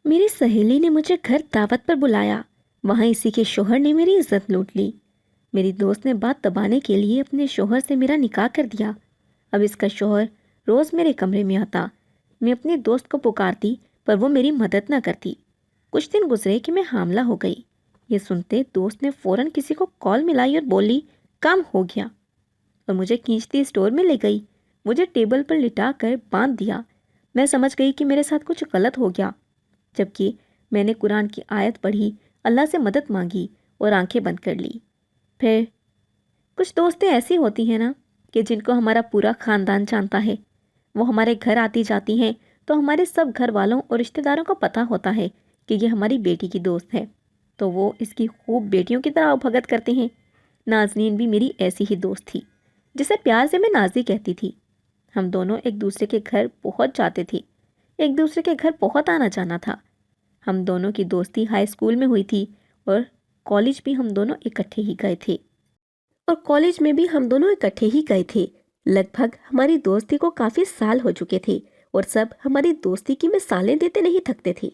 میری سہیلی نے مجھے گھر دعوت پر بلایا۔ وہاں اسی کے شوہر نے میری عزت لوٹ لی۔ میری دوست نے بات دبانے کے لیے اپنے شوہر سے میرا نکاح کر دیا۔ اب اس کا شوہر روز میرے کمرے میں آتا۔ میں اپنی دوست کو پکارتی پر وہ میری مدد نہ کرتی۔ کچھ دن گزرے کہ میں حاملہ ہو گئی۔ یہ سنتے دوست نے فوراً کسی کو کال ملائی اور بولی کام ہو گیا، اور مجھے کھینچتی اسٹور میں لے گئی۔ مجھے ٹیبل پر لٹا کر باندھ دیا۔ میں سمجھ گئی کہ میرے ساتھ کچھ غلط ہو گیا، جبکہ میں نے قرآن کی آیت پڑھی، اللہ سے مدد مانگی اور آنکھیں بند کر لی۔ پھر کچھ دوستیں ایسی ہوتی ہیں نا کہ جن کو ہمارا پورا خاندان جانتا ہے۔ وہ ہمارے گھر آتی جاتی ہیں تو ہمارے سب گھر والوں اور رشتہ داروں کو پتہ ہوتا ہے کہ یہ ہماری بیٹی کی دوست ہے، تو وہ اس کی خوب بیٹیوں کی طرح بھگت کرتے ہیں۔ نازنین بھی میری ایسی ہی دوست تھی، جسے پیار سے میں نازی کہتی تھی۔ ہم دونوں ایک دوسرے کے گھر پہنچ جاتے تھے، ایک دوسرے کے گھر بہت آنا جانا تھا۔ ہم دونوں کی دوستی ہائی اسکول میں ہوئی تھی اور کالج بھی ہم دونوں اکٹھے ہی گئے تھے۔ لگ بھگ ہماری دوستی کو کافی سال ہو چکے تھے اور سب ہماری دوستی کی مثالیں دیتے نہیں تھکتے تھے۔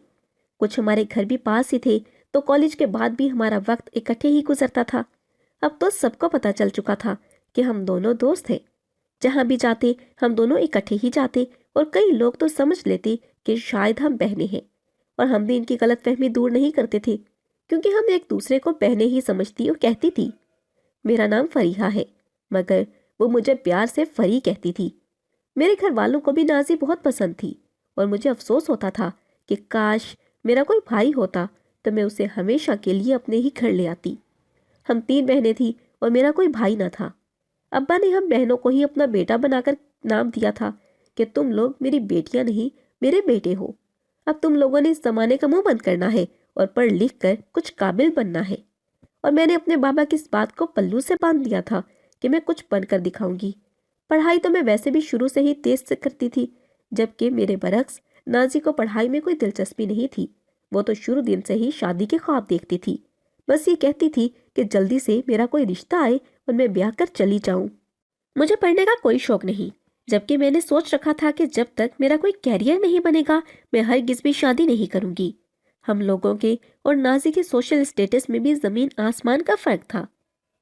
کچھ ہمارے گھر بھی پاس ہی تھے، تو کالج کے بعد بھی ہمارا وقت اکٹھے ہی گزرتا تھا۔ اب تو سب کو پتہ چل چکا تھا کہ ہم دونوں دوست ہیں۔ جہاں بھی جاتے ہم دونوں اکٹھے ہی جاتے، اور کئی لوگ تو سمجھ لیتے کہ شاید ہم بہنیں ہیں، اور ہم بھی ان کی غلط فہمی دور نہیں کرتے تھے، کیونکہ ہم ایک دوسرے کو بہنیں ہی سمجھتی اور کہتی تھی۔ میرا نام فریحہ ہے، مگر وہ مجھے پیار سے فری کہتی تھی۔ میرے گھر والوں کو بھی نازی بہت پسند تھی، اور مجھے افسوس ہوتا تھا کہ کاش میرا کوئی بھائی ہوتا تو میں اسے ہمیشہ کے لیے اپنے ہی گھر لے آتی۔ ہم 3 بہنیں تھیں اور میرا کوئی بھائی نہ تھا۔ ابا نے ہم بہنوں کو ہی اپنا بیٹا بنا کر نام دیا تھا کہ تم لوگ میری بیٹیاں نہیں، میرے بیٹے ہو۔ اب تم لوگوں نے اس زمانے کا منہ بند کرنا ہے اور پڑھ لکھ کر کچھ قابل بننا ہے۔ اور میں نے اپنے بابا کی اس بات کو پلو سے باندھ دیا تھا کہ میں کچھ بن کر دکھاؤں گی۔ پڑھائی تو میں ویسے بھی شروع سے ہی تیز سے کرتی تھی، جبکہ میرے برعکس نازی کو پڑھائی میں کوئی دلچسپی نہیں تھی۔ وہ تو شروع دن سے ہی شادی کے خواب دیکھتی تھی، بس یہ کہتی تھی کہ جلدی سے میرا کوئی رشتہ آئے اور میں بیاہ کر چلی جاؤں۔ مجھے پڑھنے کا کوئی شوق نہیں، جبکہ میں نے سوچ رکھا تھا کہ جب تک میرا کوئی کیریئر نہیں بنے گا میں ہرگز بھی شادی نہیں کروں گی۔ ہم لوگوں کے اور نازی کے سوشل اسٹیٹس میں بھی زمین آسمان کا فرق تھا۔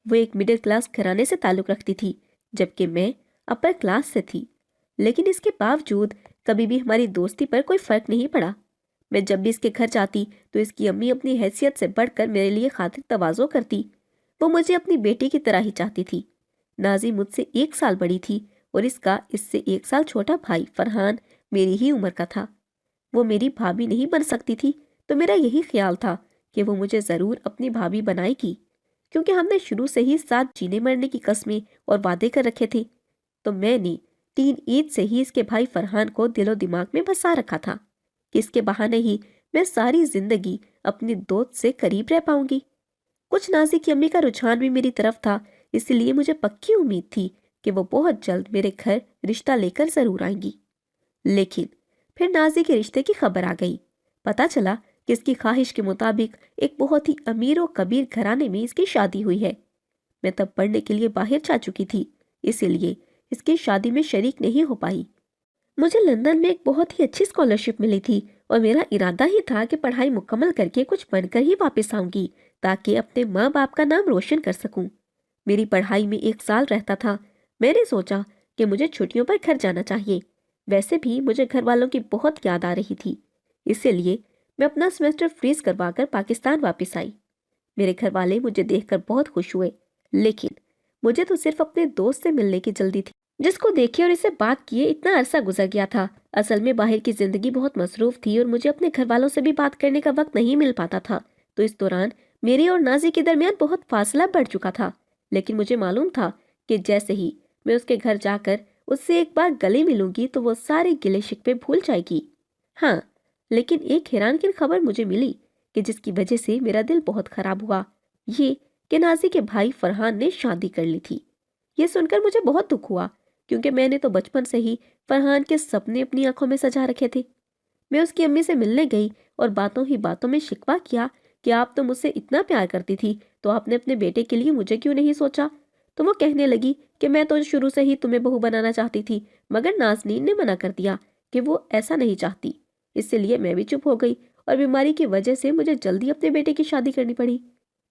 وہ ایک مڈل کلاس گھرانے سے تعلق رکھتی تھی، جبکہ میں اپر کلاس سے تھی، لیکن اس کے باوجود کبھی بھی ہماری دوستی پر کوئی فرق نہیں پڑا۔ میں جب بھی اس کے گھر جاتی تو اس کی امی اپنی حیثیت سے بڑھ کر میرے لیے خاطر تواضع کرتی۔ وہ مجھے اپنی بیٹی کی طرح ہی چاہتی تھی۔ نازی مجھ سے 1 سال بڑی تھی، اور اس کا اس سے 1 سال چھوٹا بھائی فرحان میری ہی عمر کا تھا۔ وہ میری بھابھی نہیں بن سکتی تھی، تو میرا یہی خیال تھا کہ وہ مجھے ضرور اپنی بھابھی بنائے گی، کیونکہ ہم نے شروع سے ہی ساتھ جینے مرنے کی قسمیں اور وعدے کر رکھے تھے۔ تو میں نے تین عید سے ہی اس کے بھائی فرحان کو دل و دماغ میں بسا رکھا تھا کہ اس کے بہانے ہی میں ساری زندگی اپنی دوست سے قریب رہ پاؤں گی۔ کچھ نازی کی امی کا رجحان بھی میری طرف تھا، اس لیے مجھے پکی امید تھی کہ وہ بہت جلد میرے گھر رشتہ لے کر ضرور آئیں گی۔ لیکن پھر نازی کے رشتے کی خبر آ گئی۔ پتہ چلا کہ اس کی خواہش کے مطابق ایک بہت ہی امیر و کبیر گھرانے میں اس کی شادی ہوئی ہے۔ میں تب پڑھنے کے لیے باہر جا چکی تھی، اسی لیے اس کی شادی میں شریک نہیں ہو پائی۔ مجھے لندن میں ایک بہت ہی اچھی اسکالرشپ ملی تھی، اور میرا ارادہ ہی تھا کہ پڑھائی مکمل کر کے کچھ بن کر ہی واپس آؤں گی تاکہ اپنے ماں باپ کا نام روشن کر سکوں۔ میری پڑھائی میں 1 سال رہتا تھا۔ میں نے سوچا کہ مجھے چھٹیوں پر گھر جانا چاہیے۔ ویسے بھی مجھے گھر والوں کی بہت یاد آ رہی تھی، اسی لیے میں اپنا سیمسٹر فریز کروا کر پاکستان واپس آئی۔ میرے گھر والے مجھے دیکھ کر بہت خوش ہوئے، لیکن مجھے تو صرف اپنے دوست سے ملنے کی جلدی تھی، جس کو دیکھے اور اسے بات کیے اتنا عرصہ گزر گیا تھا۔ اصل میں باہر کی زندگی بہت مصروف تھی اور مجھے اپنے گھر والوں سے بھی بات کرنے کا وقت نہیں مل پاتا تھا، تو اس دوران میری اور نازی کے درمیان بہت فاصلہ بڑھ چکا تھا۔ لیکن مجھے معلوم تھا کہ جیسے ہی میں اس کے گھر جا کر اس سے ایک بار گلے ملوں گی تو وہ سارے گلے شکوے بھول جائے گی۔ ہاں، لیکن ایک حیران کن خبر مجھے ملی کہ جس کی وجہ سے میرا دل بہت خراب ہوا، یہ کہ نازی کے بھائی فرحان نے شادی کر لی تھی۔ یہ سن کر مجھے بہت دکھ ہوا، کیونکہ میں نے تو بچپن سے ہی فرحان کے سپنے اپنی آنکھوں میں سجا رکھے تھے۔ میں اس کی امی سے ملنے گئی اور باتوں ہی باتوں میں شکوہ کیا کہ آپ تو مجھ سے اتنا پیار کرتی تھی، تو آپ نے اپنے بیٹے کے لیے مجھے کیوں نہیں سوچا؟ تو وہ کہنے لگی کہ میں تو شروع سے ہی تمہیں بہو بنانا چاہتی تھی، مگر نازنین نے منع کر دیا کہ وہ ایسا نہیں چاہتی۔ اس لیے میں بھی چپ ہو گئی اور بیماری کی وجہ سے مجھے جلدی اپنے بیٹے کی شادی کرنی پڑی۔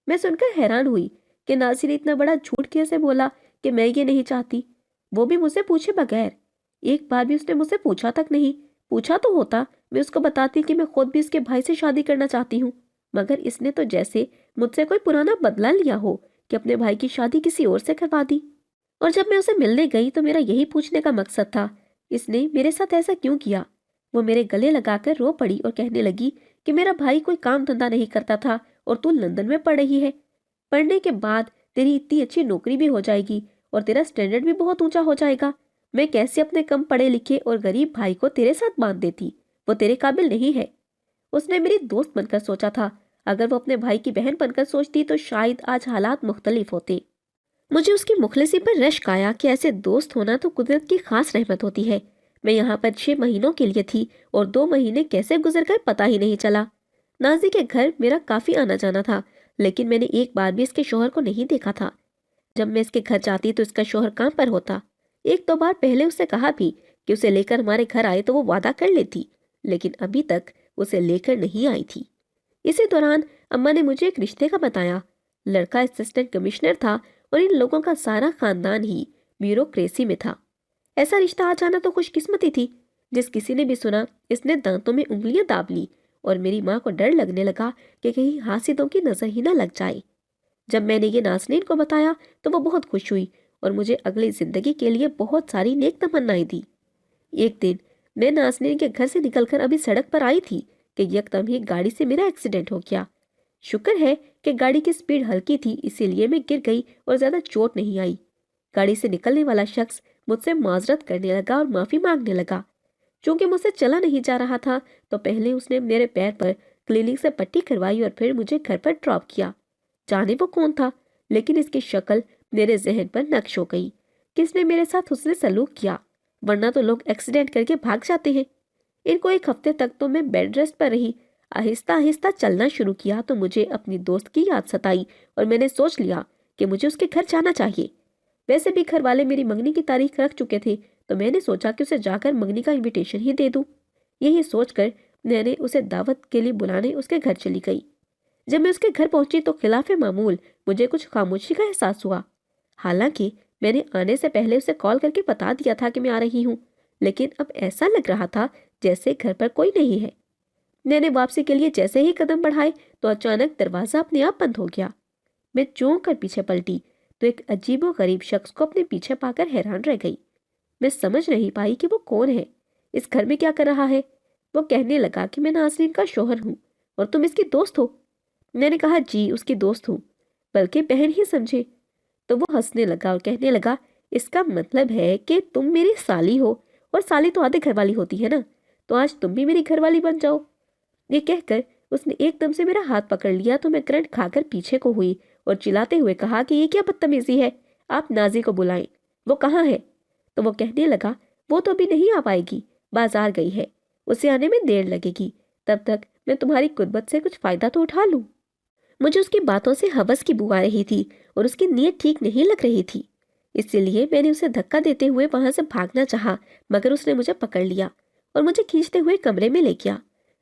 میں سن کر حیران ہوئی کہ ناصر نے اتنا بڑا جھوٹ کیسے بولا کہ میں یہ نہیں چاہتی، وہ بھی مجھ سے پوچھے بغیر۔ ایک بار بھی اس نے مجھ سے پوچھا تک نہیں۔ پوچھا تو ہوتا، میں اس کو بتاتی کہ میں خود بھی اس کے بھائی سے شادی کرنا چاہتی ہوں، مگر اس نے تو جیسے مجھ سے کوئی پرانا بدلہ لیا ہو کہ اپنے بھائی کی شادی کسی اور سے کروا دی۔ اور جب میں اسے ملنے گئی تو میرا یہی پوچھنے کا مقصد تھا، اس نے میرے ساتھ ایسا کیوں کیا؟ وہ میرے گلے لگا کر رو پڑی اور کہنے لگی کہ میرا بھائی کوئی کام دھندا نہیں کرتا تھا اور تو لندن میں پڑھ رہی ہے۔ پڑھنے کے بعد تیری اتنی اچھی نوکری بھی ہو جائے گی اور تیرا سٹینڈرڈ بھی بہت اونچا ہو جائے گا۔ میں کیسے اپنے کم پڑھے لکھے اور غریب بھائی کو تیرے ساتھ باندھ دیتی؟ وہ تیرے قابل نہیں ہے۔ اس نے میری دوست بن کر سوچا تھا، اگر وہ اپنے بھائی کی بہن بن کر سوچتی تو شاید آج حالات مختلف ہوتے۔ مجھے اس کی مخلصی پر رشک آیا کہ ایسے دوست ہونا تو قدرت کی خاص رحمت ہوتی ہے۔ میں یہاں پر 6 مہینوں کے لیے تھی اور 2 مہینے کیسے گزر گئے پتہ ہی نہیں چلا۔ نازی کے گھر میرا کافی آنا جانا تھا، لیکن میں نے ایک بار بھی اس کے شوہر کو نہیں دیکھا تھا۔ جب میں اس کے گھر جاتی تو اس کا شوہر کام پر ہوتا۔ 1-2 بار پہلے اسے کہا بھی کہ اسے لے کر ہمارے گھر آئے تو وہ وعدہ کر لیتی، لیکن ابھی تک اسے لے کر نہیں آئی تھی۔ اسی دوران اماں نے مجھے ایک رشتے کا بتایا۔ لڑکا اسسٹنٹ کمشنر تھا اور ان لوگوں کا سارا خاندان ہی بیوروکریسی میں تھا۔ ایسا رشتہ آ جانا تو خوش قسمتی تھی۔ جس کسی نے بھی سنا اس نے دانتوں میں انگلیاں داب لی اور میری ماں کو ڈر لگنے لگا کہ کہیں حاسدوں کی نظر ہی نہ لگ جائے۔ جب میں نے یہ نازنین کو بتایا تو وہ بہت خوش ہوئی اور مجھے اگلی زندگی کے لیے بہت ساری نیک تمنائیں دی۔ ایک دن میں نازنین کے گھر سے نکل کر ابھی سڑک پر آئی تھی کہ یکدم ہی گاڑی سے میرا ایکسیڈنٹ ہو گیا۔ شکر ہے کہ گاڑی کی سپیڈ ہلکی تھی، اسی لیے میں گر گئی اور زیادہ چوٹ نہیں آئی۔ گاڑی سے نکلنے والا شخص مجھ سے معذرت کرنے لگا اور معافی مانگنے لگا۔ چونکہ مجھ سے چلا نہیں جا رہا تھا تو پہلے اس نے میرے پیر پر کلینک سے پٹی کروائی اور پھر مجھے گھر پر ڈراپ کیا۔ جانے وہ کون تھا، لیکن اس کی شکل میرے ذہن پر نقش ہو گئی کہ اس نے میرے ساتھ حسن سلوک کیا، ورنہ تو لوگ ایکسیڈنٹ کر کے بھاگ جاتے ہیں۔ ان کو 1 ہفتے تک تو میں بیڈ ریسٹ پر رہی۔ آہستہ آہستہ چلنا شروع کیا تو مجھے اپنی دوست کی یاد ستائی اور میں نے سوچ لیا کہ مجھے اس کے گھر جانا چاہیے۔ ویسے بھی گھر والے میری منگنی کی تاریخ رکھ چکے تھے تو میں نے سوچا کہ اسے جا کر منگنی کا انویٹیشن ہی دے دوں۔ یہی سوچ کر میں نے اسے دعوت کے لیے بلانے اس کے گھر چلی گئی۔ جب میں اس کے گھر پہنچی تو خلاف معمول مجھے کچھ خاموشی کا احساس ہوا۔ حالانکہ میں نے آنے سے پہلے اسے کال کر کے بتا دیا تھا کہ میں آ رہی ہوں، لیکن اب ایسا لگ رہا تھا جیسے گھر پر کوئی نہیں ہے۔ میں نے واپسی کے لیے جیسے ہی قدم بڑھائے تو اچانک دروازہ اپنے آپ بند ہو گیا۔ میں چونک کر پیچھے پلٹی تو ایک عجیب و غریب شخص کو اپنے پیچھے پا کر حیران رہ گئی۔ میں سمجھ نہیں پائی کہ وہ کون ہے، اس گھر میں کیا کر رہا ہے۔ وہ کہنے لگا کہ میں نازنین کا شوہر ہوں اور تم اس کی دوست ہو۔ میں نے کہا جی اس کی دوست ہوں، بلکہ بہن ہی سمجھے۔ تو وہ ہنسنے لگا اور کہنے لگا اس کا مطلب ہے کہ تم میری سالی ہو، اور سالی تو آدھے گھر والی ہوتی ہے نا، تو آج تم بھی میری گھر والی بن جاؤ۔ یہ کہہ کر اس نے ایک دم سے میرا ہاتھ پکڑ لیا تو میں کرنٹ کھا کر پیچھے کو ہوئی اور چلاتے ہوئے کہا کہ یہ کیا بدتمیزی ہے، آپ نازی کو بلائیں، وہ کہاں ہے؟ تو وہ کہنے لگا وہ تو ابھی نہیں آ پائے گی، بازار گئی ہے، اسے آنے میں دیر لگے گی، تب تک میں تمہاری قربت سے کچھ فائدہ تو اٹھا لوں۔ مجھے اس کی باتوں سے ہوس کی بو آ رہی تھی اور اس کی نیت ٹھیک نہیں لگ رہی تھی، اسی لیے میں نے اسے دھکا دیتے ہوئے وہاں سے بھاگنا چاہا، مگر اس نے مجھے پکڑ لیا اور مجھے کھینچتے ہوئے کمرے میں لے گیا۔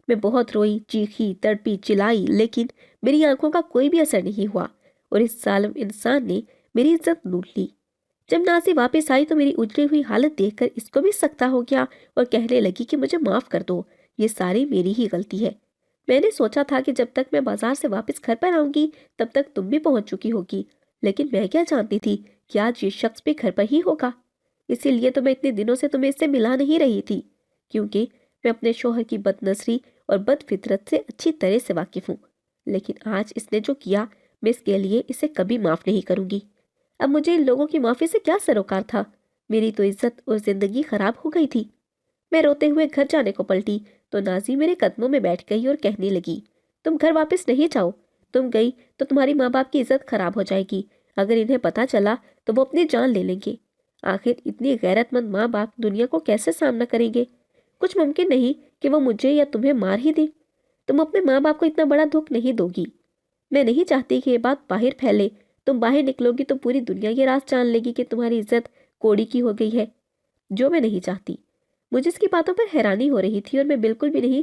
میں بہت روئی، چیخی، تڑپی، چلائی، لیکن میری آنکھوں کا کوئی بھی اثر نہیں ہوا اور اس ظالم انسان نے میری عزت لوٹ لی۔ جب نازی واپس آئی تو میری اجڑی ہوئی حالت دیکھ کر اس کو بھی سکتا ہو گیا اور کہنے لگی کہ مجھے معاف کر دو، یہ ساری میری ہی غلطی ہے۔ میں نے سوچا تھا کہ جب تک میں بازار سے واپس گھر پر آؤں گی تب تک تم بھی پہنچ چکی ہوگی، لیکن میں کیا جانتی تھی کہ آج یہ شخص بھی گھر پر ہی ہوگا۔ اسی لیے تو میں اتنے دنوں سے تمہیں اس سے ملا نہیں رہی تھی، کیونکہ میں اپنے شوہر کی بد نظری اور بد فطرت سے اچھی طرح سے واقف ہوں، لیکن آج اس نے جو کیا میں اس کے لیے اسے کبھی معاف نہیں کروں گی۔ اب مجھے ان لوگوں کی معافی سے کیا سروکار تھا، میری تو عزت اور زندگی خراب ہو گئی تھی۔ میں روتے ہوئے گھر جانے کو پلٹی تو نازی میرے قدموں میں بیٹھ گئی اور کہنے لگی تم گھر واپس نہیں جاؤ، تم گئی تو تمہاری ماں باپ کی عزت خراب ہو جائے گی، اگر انہیں پتا چلا تو وہ اپنی جان لے لیں گے۔ آخر اتنی غیرت مند ماں باپ دنیا کو کیسے سامنا کریں گے؟ کچھ ممکن نہیں کہ وہ مجھے یا تمہیں مار ہی دیں۔ تم اپنے ماں باپ کو اتنا بڑا دکھ نہیں دو گی۔ میں نہیں چاہتی کہ یہ بات باہر پھیلے، تم باہر نکلو گی تو پوری دنیا یہ راز جان لے گی کہ تمہاری عزت کوڑی کی ہو گئی ہے، جو میں نہیں چاہتی۔ مجھے اس کی باتوں پر حیرانی ہو رہی تھی اور میں بالکل بھی نہیں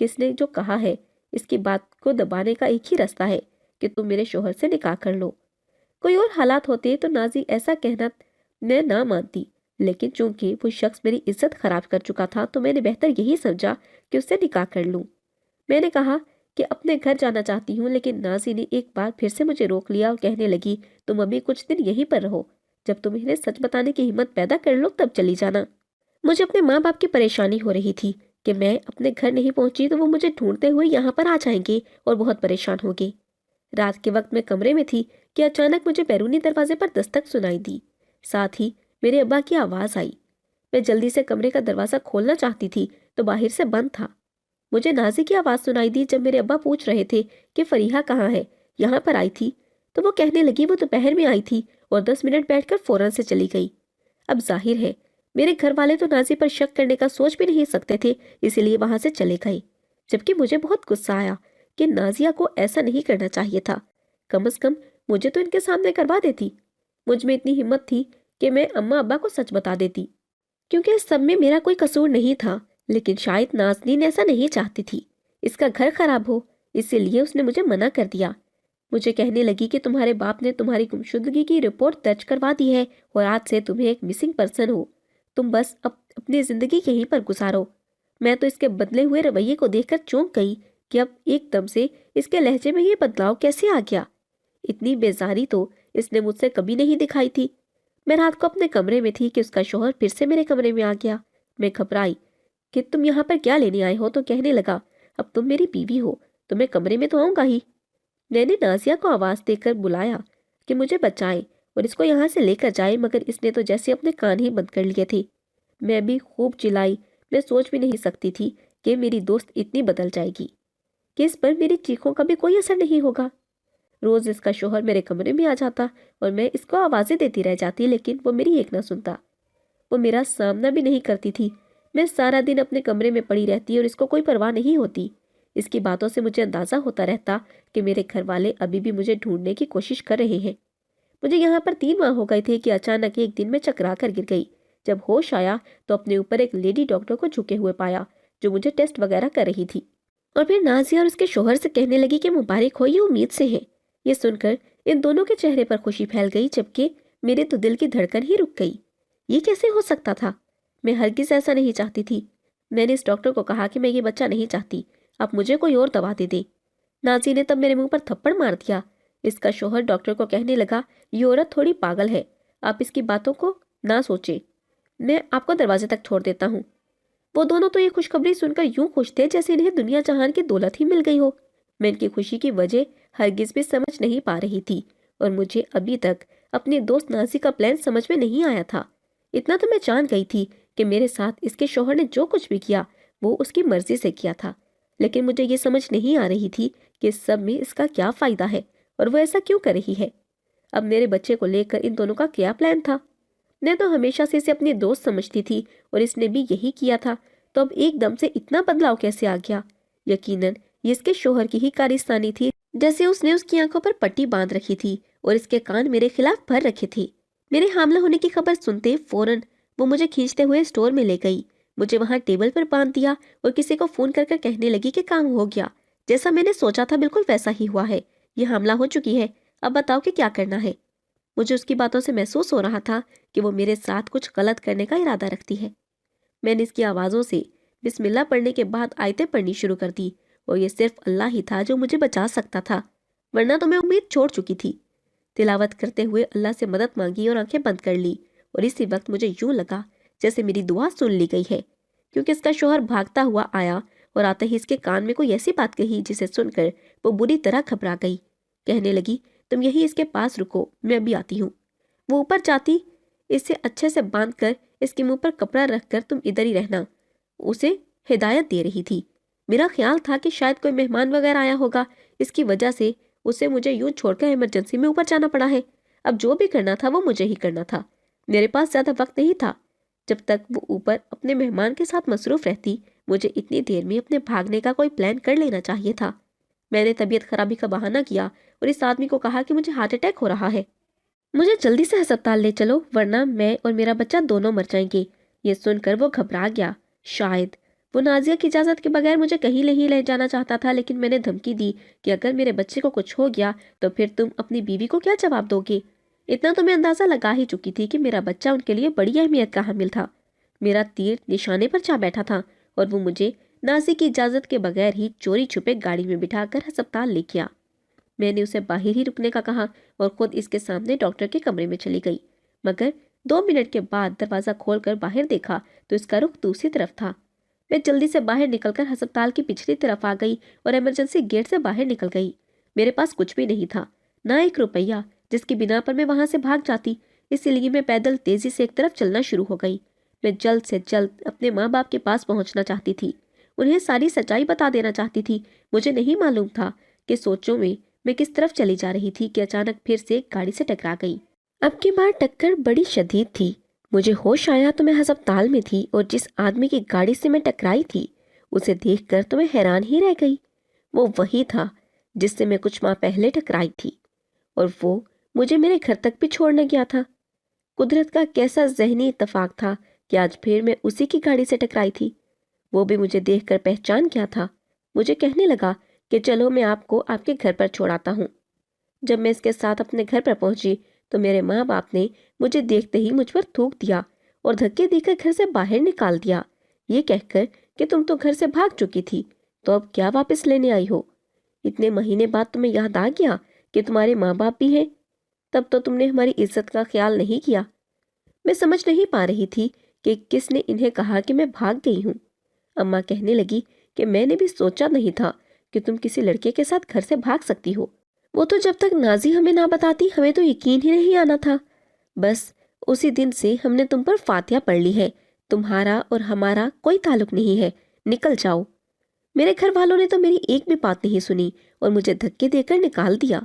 کہ اس نے جو کہا ہے اس کی بات کو دبانے کا ایک ہی راستہ ہے کہ تم میرے شوہر سے نکاح کر لو۔ کوئی اور حالات ہوتے تو نازی ایسا کہنا میں نہ مانتی، لیکن چونکہ وہ شخص میری عزت خراب کر چکا تھا تو میں نے بہتر یہی سمجھا کہ اس سے نکاح کر لوں۔ میں نے کہا کہ اپنے گھر جانا چاہتی ہوں، لیکن نازی نے ایک بار پھر سے مجھے روک لیا اور کہنے لگی تم ابھی کچھ دن یہیں پر رہو، جب تم انہیں سچ بتانے کی ہمت پیدا کر لو تب چلی جانا۔ مجھے اپنے ماں باپ کی پریشانی ہو رہی تھی کہ میں اپنے گھر نہیں پہنچی تو وہ مجھے ڈھونڈتے ہوئے یہاں پر آ جائیں گے اور بہت پریشان ہوں گے۔ رات کے وقت میں کمرے میں تھی کہ اچانک مجھے بیرونی دروازے پر دستک سنائی دی، ساتھ ہی میرے ابا کی آواز آئی۔ میں جلدی سے کمرے کا دروازہ کھولنا چاہتی تھی تو باہر سے بند تھا۔ مجھے نازی کی آواز سنائی دی جب میرے ابا پوچھ رہے تھے کہ فریحہ کہاں ہے، یہاں پر آئی تھی؟ تو وہ کہنے لگی وہ دوپہر میں آئی تھی اور 10 منٹ بیٹھ کر فوراً سے چلی گئی۔ اب ظاہر ہے میرے گھر والے تو نازی پر شک کرنے کا سوچ بھی نہیں سکتے تھے، اسی لیے وہاں سے چلے گئے، جبکہ مجھے بہت غصہ آیا کہ نازیہ کو ایسا نہیں کرنا چاہیے تھا۔ کم از کم مجھے تو ان کے سامنے کروا دیتی۔ مجھ میں اتنی ہمت تھی کہ میں اماں ابا کو سچ بتا دیتی، کیونکہ اس سب میں میرا کوئی قصور نہیں تھا، لیکن شاید نازنین ایسا نہیں چاہتی تھی، اس کا گھر خراب ہو، اسی لیے اس نے مجھے منع کر دیا۔ مجھے کہنے لگی کہ تمہارے باپ نے تمہاری گمشدگی کی رپورٹ درج کروا دی ہے اور آج سے تمہیں ایک مسنگ پرسن ہو، تم بس اپنی زندگی یہیں پر گزارو۔ میں تو اس کے بدلے ہوئے رویے کو دیکھ کر چونک گئی کہ اب ایک دم سے اس کے لہجے میں یہ بدلاؤ کیسے آ گیا۔ اتنی بیزاری تو اس نے مجھ سے کبھی نہیں دکھائی تھی۔ میں رات کو اپنے کمرے میں تھی کہ اس کا شوہر پھر سے میرے کمرے میں آ گیا۔ میں گھبرائی کہ تم یہاں پر کیا لینے آئے ہو تو کہنے لگا اب تم میری بیوی ہو تو میں کمرے میں تو آؤں گا ہی۔ میں نے نازیہ کو آواز دے کر بلایا کہ مجھے بچائے اور اس کو یہاں سے لے کر جائے، مگر اس نے تو جیسے اپنے کان ہی بند کر لیے تھے۔ میں بھی خوب چلائی، میں سوچ بھی نہیں سکتی تھی کہ میری دوست اتنی بدل جائے گی کہ اس پر میری چیخوں کا بھی کوئی اثر نہیں ہوگا۔ روز اس کا شوہر میرے کمرے میں آ جاتا اور میں اس کو آوازیں دیتی رہ جاتی، لیکن وہ میری ایک نہ سنتا۔ وہ میرا سامنا بھی نہیں کرتی تھی۔ میں سارا دن اپنے کمرے میں پڑی رہتی اور اس کو کوئی پرواہ نہیں ہوتی۔ اس کی باتوں سے مجھے اندازہ ہوتا رہتا کہ میرے گھر والے ابھی بھی مجھے ڈھونڈنے کی کوشش کر رہے ہیں۔ مجھے یہاں پر 3 ماہ ہو گئے تھے کہ اچانک ایک دن میں چکرا کر گر گئی۔ جب ہوش آیا تو اپنے اوپر ایک لیڈی ڈاکٹر کو جھکے ہوئے پایا جو مجھے ٹیسٹ وغیرہ کر رہی تھی، اور پھر نازیہ اور اس کے شوہر سے کہنے لگی کہ مبارک ہو، یہ امید سے ہے۔ یہ سن کر ان دونوں کے چہرے پر خوشی پھیل گئی، جبکہ میرے تو دل کی دھڑکن ہی رک گئی۔ یہ کیسے ہو سکتا تھا؟ میں ہرگز ایسا نہیں چاہتی تھی۔ میں نے اس ڈاکٹر کو کہا کہ میں یہ بچہ نہیں چاہتی، اب مجھے کوئی اور دوا دے دے۔ نازی نے تب میرے منہ پر تھپڑ مار دیا۔ اس کا شوہر ڈاکٹر کو کہنے لگا یہ عورت تھوڑی پاگل ہے، آپ اس کی باتوں کو نہ سوچیں، میں آپ کو دروازے تک چھوڑ دیتا ہوں۔ وہ دونوں تو یہ خوشخبری سن کر یوں خوش تھے جیسے انہیں دنیا جہان کی دولت ہی مل گئی ہو۔ میں ان کی خوشی کی وجہ ہرگز بھی سمجھ نہیں پا رہی تھی، اور مجھے ابھی تک اپنی دوست نازی کا پلان سمجھ میں نہیں آیا تھا۔ اتنا تو میں جان گئی تھی کہ میرے ساتھ اس کے شوہر نے جو کچھ بھی کیا وہ اس کی مرضی سے کیا تھا، لیکن مجھے یہ سمجھ نہیں آ رہی تھی کہ اس سب میں اس کا کیا فائدہ ہے اور وہ ایسا کیوں کر رہی ہے۔ اب میرے بچے کو لے کر ان دونوں کا کیا پلان تھا؟ میں تو ہمیشہ سے اسے اپنی دوست سمجھتی تھی اور اس نے بھی یہی کیا تھا، تو اب ایک دم سے اتنا بدلاؤ کیسے آ گیا؟ یقیناً یہ اس کے شوہر کی ہی کارستانی تھی، جیسے اس نے اس کی آنکھوں پر پٹی باندھ رکھی تھی اور اس کے کان میرے خلاف بھر رکھے تھے۔ میرے حاملہ ہونے کی خبر سنتے فوراً وہ مجھے کھینچتے ہوئے اسٹور میں لے گئی، مجھے وہاں ٹیبل پر باندھ دیا اور کسی کو فون کر کر کہنے لگی کہ کام ہو گیا، جیسا میں نے سوچا تھا بالکل ویسا ہی ہوا ہے، یہ حاملہ ہو چکی ہے، اب بتاؤ کہ کیا کرنا ہے۔ مجھے اس کی باتوں سے محسوس ہو رہا تھا کہ وہ میرے ساتھ کچھ غلط کرنے کا ارادہ رکھتی ہے۔ میں نے اس کی آوازوں سے بسم اللہ پڑھنے کے بعد آیتیں پڑھنی شروع کر دی، اور یہ صرف اللہ ہی تھا جو مجھے بچا سکتا تھا، ورنہ تو میں امید چھوڑ چکی تھی۔ تلاوت کرتے ہوئے اللہ سے مدد مانگی اور آنکھیں بند کر لی، اور اسی وقت مجھے یوں لگا جیسے میری دعا سن لی گئی ہے، کیونکہ اس کا شوہر بھاگتا ہوا آیا اور آتے ہی اس کے کان میں کوئی ایسی بات کہی جسے سن کر وہ بری طرح گھبرا گئی۔ کہنے لگی تم یہی اس کے پاس رکو، میں ابھی آتی ہوں۔ وہ اوپر جاتی، اسے اچھے سے باندھ کر اس کے منہ پر کپڑا رکھ کر تم ادھر ہی رہنا، اسے ہدایت دے رہی تھی۔ میرا خیال تھا کہ شاید کوئی مہمان وغیرہ آیا ہوگا، اس کی وجہ سے اسے مجھے یوں چھوڑ کر ایمرجنسی میں اوپر جانا پڑا ہے۔ اب جو بھی کرنا تھا وہ مجھے ہی کرنا تھا، میرے پاس زیادہ وقت نہیں تھا۔ جب تک وہ اوپر اپنے مہمان کے ساتھ مصروف رہتی، مجھے اتنی دیر میں اپنے بھاگنے کا کوئی پلان کر لینا چاہیے تھا۔ میں نے طبیعت خرابی کا بہانہ کیا اور اس آدمی کو کہا کہ مجھے ہارٹ اٹیک ہو رہا ہے، مجھے جلدی سے ہسپتال لے چلو ورنہ میں اور میرا بچہ دونوں مر جائیں گے۔ یہ سن کر وہ گھبرا گیا۔ شاید وہ نازیہ کی اجازت کے بغیر مجھے کہیں نہیں لے جانا چاہتا تھا، لیکن میں نے دھمکی دی کہ اگر میرے بچے کو کچھ ہو گیا تو پھر تم اپنی بیوی کو کیا جواب دو گے؟ اتنا تو میں اندازہ لگا ہی چکی تھی کہ میرا بچہ ان کے لیے بڑی اہمیت کا حامل تھا۔ میرا تیر نشانے پر جا بیٹھا تھا اور وہ مجھے نازی کی اجازت کے بغیر ہی چوری چھپے گاڑی میں بٹھا کر ہسپتال لے گیا۔ میں نے اسے باہر ہی رکنے کا کہا اور خود اس کے سامنے ڈاکٹر کے کمرے میں چلی گئی، مگر 2 منٹ کے بعد دروازہ کھول کر باہر دیکھا تو اس کا رخ دوسری طرف تھا۔ میں جلدی سے باہر نکل کر ہسپتال کی پچھلی طرف آ گئی اور ایمرجنسی گیٹ سے باہر نکل گئی۔ میرے پاس کچھ بھی نہیں تھا، نہ 1 روپیہ جس کی بنا پر میں وہاں سے بھاگ جاتی، اسی لیے میں پیدل تیزی سے ایک طرف چلنا شروع ہو گئی۔ میں جلد سے جلد اپنے ماں باپ کے پاس پہنچنا چاہتی تھی، انہیں ساری سچائی بتا دینا چاہتی تھی۔ مجھے نہیں معلوم تھا کہ سوچوں میں کس طرف چلی جا رہی تھی کہ اچانک پھر سے ایک گاڑی سے ٹکرا گئی۔ اب کی بار ٹکر بڑی شدید تھی۔ مجھے ہوش آیا تو میں ہسپتال میں تھی اور جس آدمی کی گاڑی سے میں ٹکرائی تھی اسے دیکھ کر تو میں حیران ہی رہ گئی۔ وہ وہی تھا جس سے میں کچھ ماہ پہلے ٹکرائی تھی، اور وہ مجھے میرے گھر تک بھی چھوڑنے گیا تھا۔ قدرت کا کیسا ذہنی اتفاق تھا کہ آج پھر میں اسی کی گاڑی سے ٹکرائی تھی۔ وہ بھی مجھے دیکھ کر پہچان گیا تھا۔ مجھے کہنے لگا کہ چلو میں آپ کو آپ کے گھر پر چھوڑاتا ہوں۔ جب میں اس کے ساتھ اپنے گھر پر پہنچی تو میرے ماں باپ نے مجھے دیکھتے ہی مجھ پر تھوک دیا اور دھکے دے کر گھر سے باہر نکال دیا، یہ کہہ کر کہ تم تو گھر سے بھاگ چکی تھی، تو اب کیا واپس لینے آئی ہو؟ اتنے مہینے بعد تمہیں یاد آ گیا کہ تمہارے ماں باپ بھی ہیں؟ تب تو تم نے ہماری عزت کا خیال نہیں کیا۔ میں سمجھ نہیں پا رہی تھی کہ کس نے انہیں کہا کہ میں بھاگ گئی ہوں۔ اماں کہنے لگی کہ میں نے بھی سوچا نہیں تھا کہ تم کسی لڑکے کے ساتھ گھر سے بھاگ سکتی ہو۔ وہ تو جب تک نازی ہمیں نہ بتاتی ہمیں تو یقین ہی نہیں آنا تھا۔ بس اسی دن سے ہم نے تم پر فاتحہ پڑھ لی ہے، تمہارا اور ہمارا کوئی تعلق نہیں ہے، نکل جاؤ۔ میرے گھر والوں نے تو میری ایک بھی بات نہیں سنی اور مجھے دھکے دے کر نکال دیا۔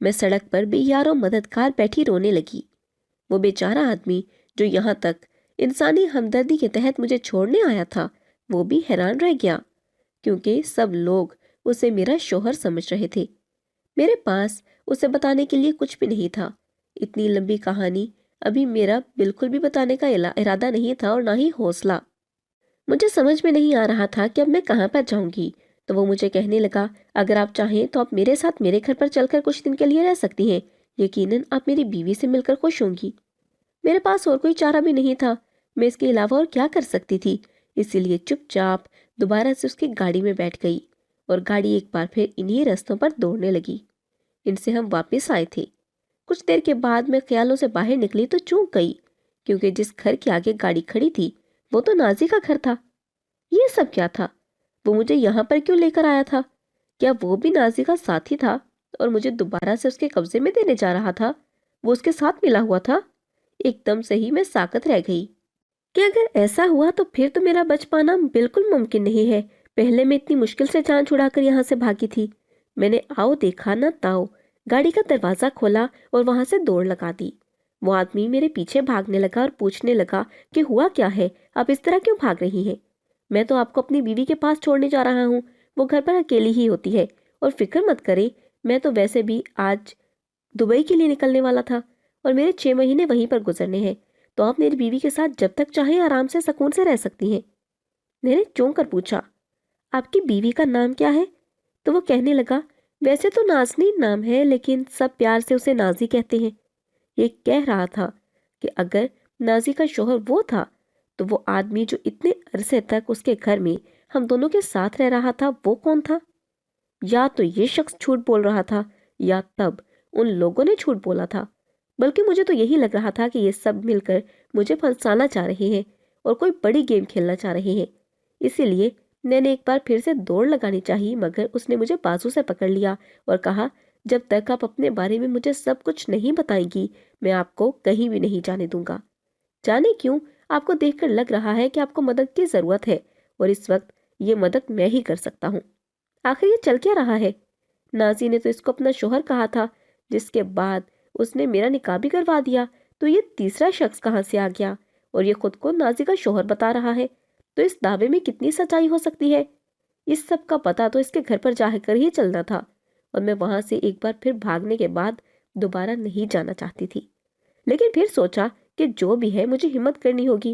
میں سڑک پر بے یار و مددگار بیٹھی رونے لگی۔ وہ بیچارہ آدمی جو یہاں تک انسانی ہمدردی کے تحت مجھے چھوڑنے آیا تھا، وہ بھی حیران رہ گیا، کیونکہ سب لوگ اسے میرا شوہر سمجھ رہے تھے۔ میرے پاس اسے بتانے کے لیے کچھ بھی نہیں تھا۔ اتنی لمبی کہانی ابھی میرا بالکل بھی بتانے کا ارادہ نہیں تھا اور نہ ہی حوصلہ۔ مجھے سمجھ میں نہیں آ رہا تھا کہ اب میں کہاں پر جاؤں گی، تو وہ مجھے کہنے لگا اگر آپ چاہیں تو آپ میرے ساتھ میرے گھر پر چل کر کچھ دن کے لیے رہ سکتی ہیں، یقیناً آپ میری بیوی سے مل کر خوش ہوں گی۔ میرے پاس اور کوئی چارہ بھی نہیں تھا، میں اس کے علاوہ اور کیا کر سکتی تھی، اسی لیے چپ چاپ دوبارہ سے اس کی گاڑی میں بیٹھ گئی اور گاڑی ایک بار پھر انہی رستوں پر دوڑنے لگی۔ ان سے ہم واپس آئے تھے۔ کچھ دیر کے بعد میں خیالوں سے باہر نکلی تو چونک گئی، کیونکہ جس گھر کے آگے گاڑی کھڑی تھی وہ تو نازی کا گھر تھا۔ یہ سب کیا تھا؟ وہ مجھے یہاں پر کیوں لے کر آیا تھا؟ کیا وہ بھی نازی کا ساتھی تھا اور مجھے دوبارہ سے اس کے قبضے میں دینے جا رہا تھا؟ وہ اس کے ساتھ ملا ہوا تھا؟ ایک دم سے ہی میں ساکت رہ گئی کہ اگر ایسا ہوا تو پھر تو میرا بچ پانا بالکل ممکن نہیں ہے۔ پہلے میں اتنی مشکل سے جان چھڑا کر یہاں سے بھاگی تھی۔ میں نے آؤ دیکھا نہ تاؤ، گاڑی کا دروازہ کھولا اور وہاں سے دوڑ لگا دی۔ وہ آدمی میرے پیچھے بھاگنے لگا اور پوچھنے لگا کہ ہوا کیا ہے، آپ اس طرح کیوں بھاگ رہی ہیں؟ میں تو آپ کو اپنی بیوی کے پاس چھوڑنے جا رہا ہوں، وہ گھر پر اکیلی ہی ہوتی ہے، اور فکر مت کریں، میں تو ویسے بھی آج دبئی کے لیے نکلنے والا تھا اور میرے 6 مہینے وہیں پر گزرنے ہیں، تو آپ میری بیوی کے ساتھ جب تک چاہیں آرام سے سکون سے رہ سکتی ہیں۔ میں نے چونک کر پوچھا آپ کی بیوی کا نام کیا ہے؟ تو وہ کہنے لگا ویسے تو نازنین نام ہے، لیکن سب پیار سے اسے نازی کہتے ہیں۔ یہ کہہ رہا تھا کہ اگر نازی کا شوہر وہ تھا تو وہ آدمی جو اتنے عرصے تک اس کے گھر میں ہم دونوں کے ساتھ رہ رہا تھا وہ کون تھا؟ یا تو یہ شخص جھوٹ بول رہا تھا یا تب ان لوگوں نے جھوٹ بولا تھا، بلکہ مجھے تو یہی لگ رہا تھا کہ یہ سب مل کر مجھے پھنسانا چاہ رہے ہیں اور کوئی بڑی گیم کھیلنا چاہ رہے ہیں۔ اسی لیے میں نے ایک بار پھر سے دوڑ لگانی چاہی، مگر اس نے مجھے بازو سے پکڑ لیا اور کہا جب تک آپ اپنے بارے میں مجھے سب کچھ نہیں بتائیں گی میں آپ کو کہیں بھی نہیں جانے دوں گا۔ جانے کیوں، آپ کو دیکھ کر لگ رہا ہے کہ آپ کو مدد کی ضرورت ہے اور اس وقت یہ مدد میں ہی کر سکتا ہوں۔ آخر یہ چل کیا رہا ہے؟ نازی نے تو اس کو اپنا شوہر کہا تھا، جس کے بعد اس نے میرا نکاح بھی کروا دیا، تو یہ تیسرا شخص کہاں سے آ گیا اور یہ خود کو نازی کا شوہر بتا رہا ہے؟ تو اس دعوے میں کتنی سچائی ہو سکتی ہے؟ اس سب کا پتہ تو اس کے گھر پر جا کر ہی چلنا تھا، اور میں وہاں سے ایک بار پھر بھاگنے کے بعد دوبارہ نہیں جانا چاہتی تھی۔ لیکن پھر سوچا کہ جو بھی ہے مجھے ہمت کرنی ہوگی۔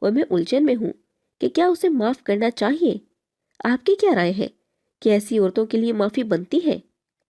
اور میں الجھن میں ہوں کہ کیا اسے معاف کرنا چاہیے۔ آپ کی کیا رائے ہے کہ ایسی عورتوں کے لیے معافی بنتی ہے؟